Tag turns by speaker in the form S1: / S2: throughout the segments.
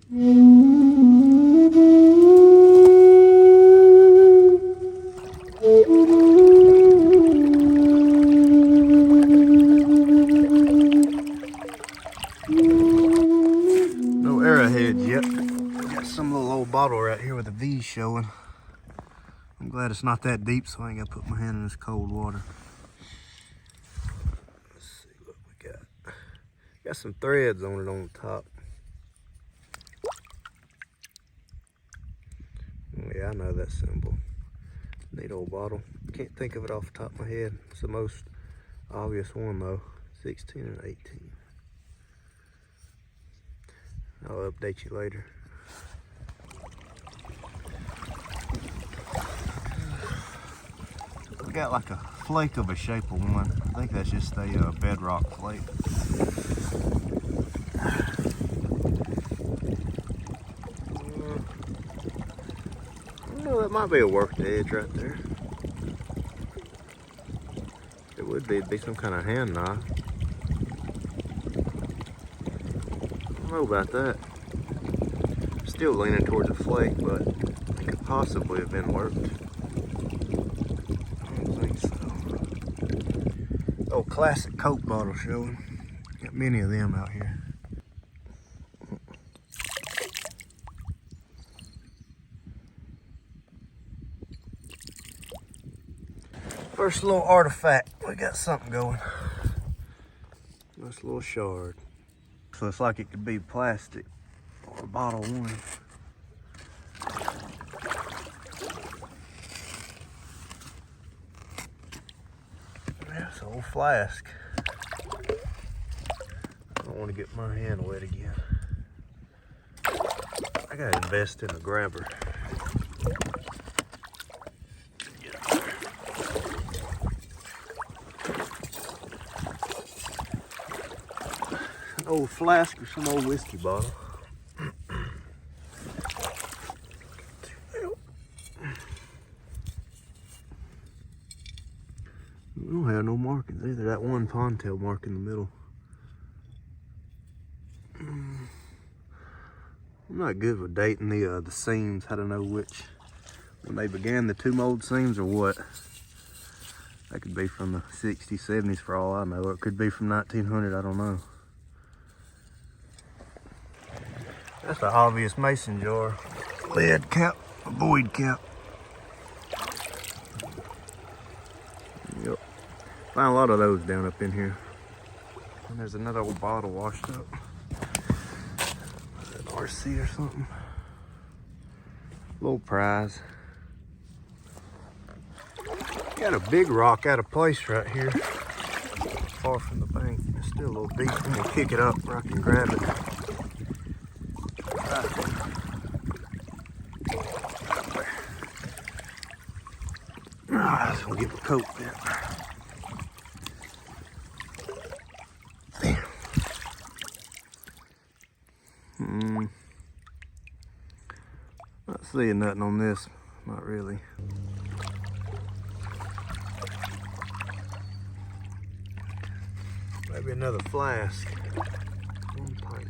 S1: No arrowheads yet. Got some little old bottle right here with a V showing. I'm glad it's not that deep, so I ain't gotta put my hand in this cold water. Let's see what we got. Got some threads on it on the top. Yeah, I know that symbol. Neat old bottle. Can't think of it off the top of my head. It's the most obvious one though. 16 and 18. I'll update you later. We got like a flake of a shape of one. I think that's just a bedrock flake. That might be a worked edge right there. It would be, it'd be some kind of hand knife. I don't know about that. Still leaning towards a flake, but it could possibly have been worked. I don't think so. Oh, classic Coke bottle showing. Got many of them out here. First little artifact, we got something going. Nice little shard. Looks like it could be plastic or a bottle of wine. That's an old flask. I don't want to get my hand wet again. I gotta invest in a grabber. Old flask or some old whiskey bottle. We don't have no markings either. That one pondtail mark in the middle. I'm not good with dating the seams. How to know which when they began, the two mold seams or what. That could be from the 60s, 70s for all I know, or it could be from 1900. I don't know. That's an obvious mason jar. Lead cap, a void cap. Yep. Find a lot of those down up in here. And there's another old bottle washed up. An RC or something. Little prize. Got a big rock out of place right here. Far from the bank. It's still a little deep. I'm gonna kick it up where I can grab it. I just want to get my coat there. Damn. Not seeing nothing on this. Not really. Maybe another flask. One pint.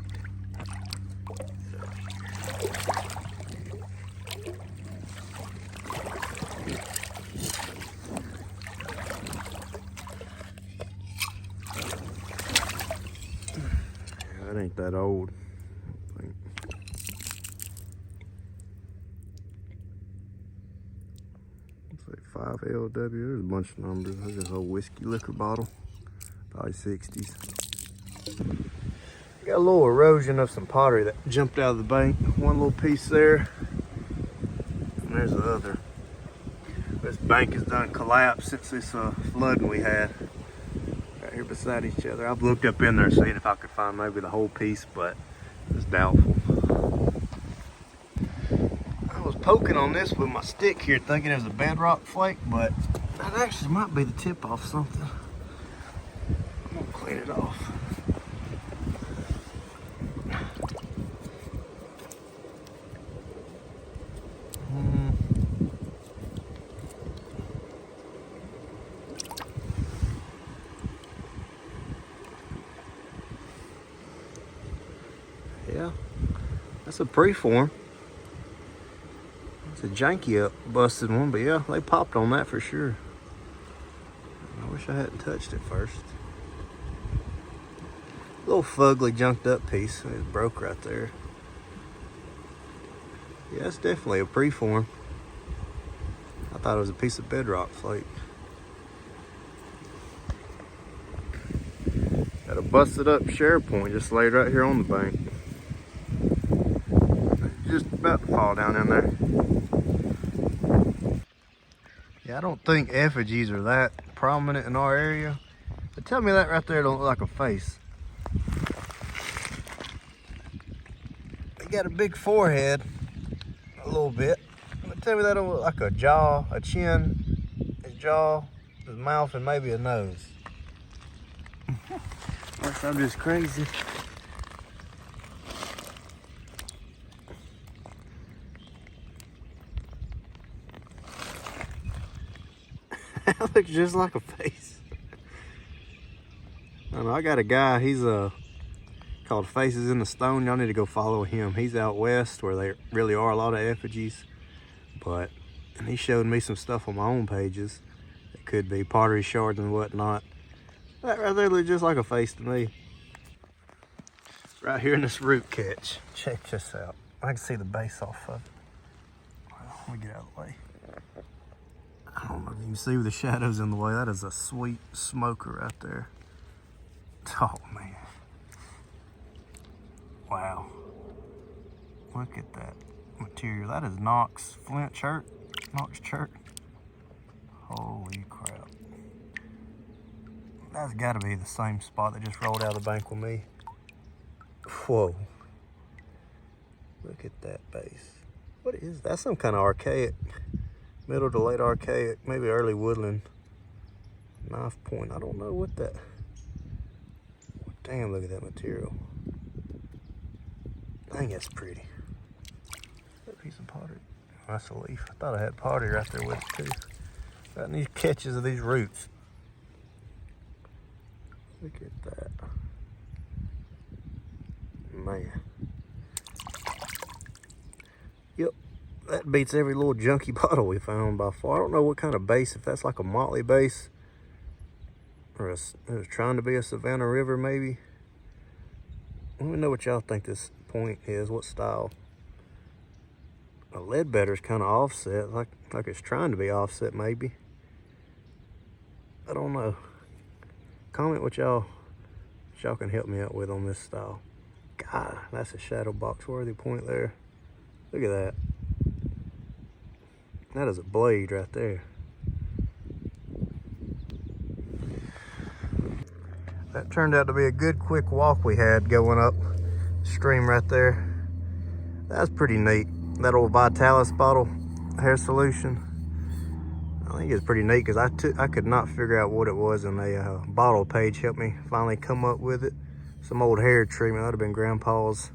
S1: That ain't that old. I think. It's like 5LW. There's a bunch of numbers. There's this old whiskey liquor bottle. Probably 60s. Got a little erosion of some pottery that jumped out of the bank. One little piece there. And there's the other. This bank has done collapsed since this flooding we had. Right here beside each other. I've looked up in there seeing if I could find maybe the whole piece, but it's doubtful. I was poking on this with my stick here thinking it was a bedrock flake, but that actually might be the tip off something. I'm gonna clean it off. Yeah, That's a preform. It's a janky up busted one, but yeah, they popped on that for sure. I wish I hadn't touched it first. Little fugly junked up piece. It broke right there. Yeah, it's definitely a preform. I thought it was a piece of bedrock flake. Got a busted up share point just laid right here on the bank. Just about to fall down in there. Yeah, I don't think effigies are that prominent in our area. But tell me that right there don't look like a face. They got a big forehead, a little bit. But tell me that don't look like a jaw, a chin, his jaw, his mouth, and maybe a nose. Unless I'm just crazy. That looks just like a face. I know, I got a guy, he's called Faces in the Stone. Y'all need to go follow him. He's out west where there really are a lot of effigies. And he showed me some stuff on my own pages. It could be pottery shards and whatnot. That right there looks just like a face to me. Right here in this root catch. Check this out. I can see the base off of it. Let me get out of the way. I don't know if you can see with the shadows in the way. That is a sweet smoker right there. Oh man. Wow. Look at that material. That is Knox flint chert. Knox chert. Holy crap. That's got to be the same spot that just rolled out of the bank with me. Whoa. Look at that base. What is that? That's some kind of archaic. Middle to late archaic, maybe early woodland knife point. I don't know what that. Damn, look at that material. Dang, that's pretty. That piece of pottery. That's a leaf. I thought I had pottery right there with it too. Got these catches of these roots. Look at that. Man. Yep. That beats every little junky bottle we found by far. I don't know what kind of base, if that's like a motley base or it was trying to be a Savannah River maybe. Let me know what y'all think this point is, what style. A Leadbetter's kind of offset, like it's trying to be offset maybe. I don't know. Comment what y'all can help me out with on this style. God, that's a shadow box worthy point there. Look at that. That is a blade right there. That turned out to be a good quick walk we had going up stream right there. That's pretty neat. That old Vitalis bottle hair solution. I think it's pretty neat because I could not figure out what it was, and a bottle page helped me finally come up with it. Some old hair treatment. That would have been Grandpa's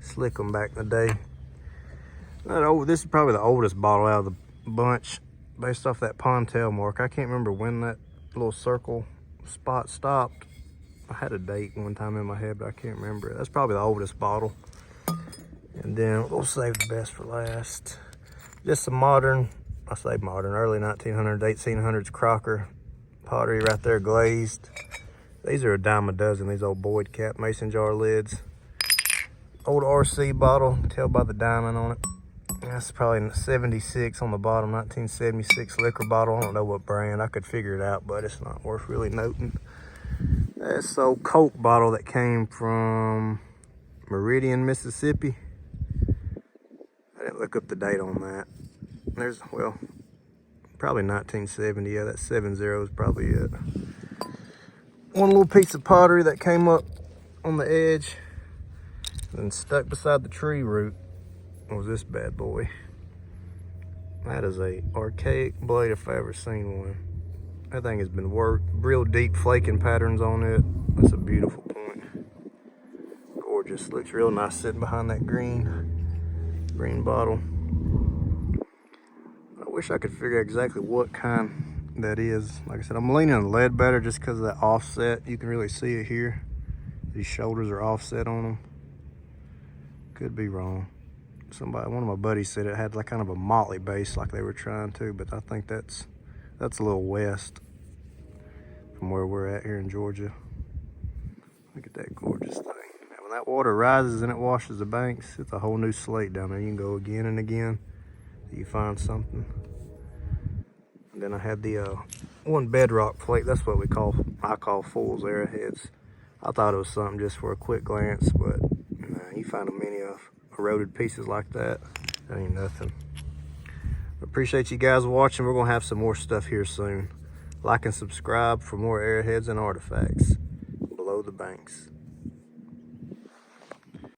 S1: slick 'em back in the day. This is probably the oldest bottle out of the bunch based off that ponytail mark. I can't remember when that little circle spot stopped. I had a date one time in my head, but I can't remember it. That's probably the oldest bottle. And then we'll save the best for last. Just some modern, I say modern, early 1900s, 1800s Crocker pottery right there, glazed. These are a dime a dozen, these old Boyd cap mason jar lids. Old RC bottle, tell by the diamond on it. That's probably 76 on the bottom, 1976 liquor bottle. I don't know what brand, I could figure it out, but it's not worth really noting. That's old Coke bottle that came from Meridian, Mississippi. I didn't look up the date on that. There's, well, probably 1970. Yeah, that 70 is probably it. One little piece of pottery that came up on the edge and stuck beside the tree root was this bad boy. That is a archaic blade if I ever seen one. That thing has been worked, real deep flaking patterns on it. That's a beautiful point. Gorgeous, looks real nice sitting behind that green bottle. I wish I could figure out exactly what kind that is. Like I said, I'm leaning on Leadbetter just because of that offset. You can really see it here. These shoulders are offset on them. Could be wrong. one of my buddies said it had like kind of a motley base like they were trying to, but I think that's a little west from where we're at here in Georgia. Look at that gorgeous thing. Now, when that water rises and it washes the banks, it's a whole new slate down there. You can go again and again till you find something. And then I had the one bedrock plate. That's what I call fool's arrowheads. I thought it was something just for a quick glance, but you find many of eroded pieces like that. That ain't nothing. Appreciate you guys watching. We're gonna have some more stuff here soon. Like and subscribe for more arrowheads and artifacts below the banks.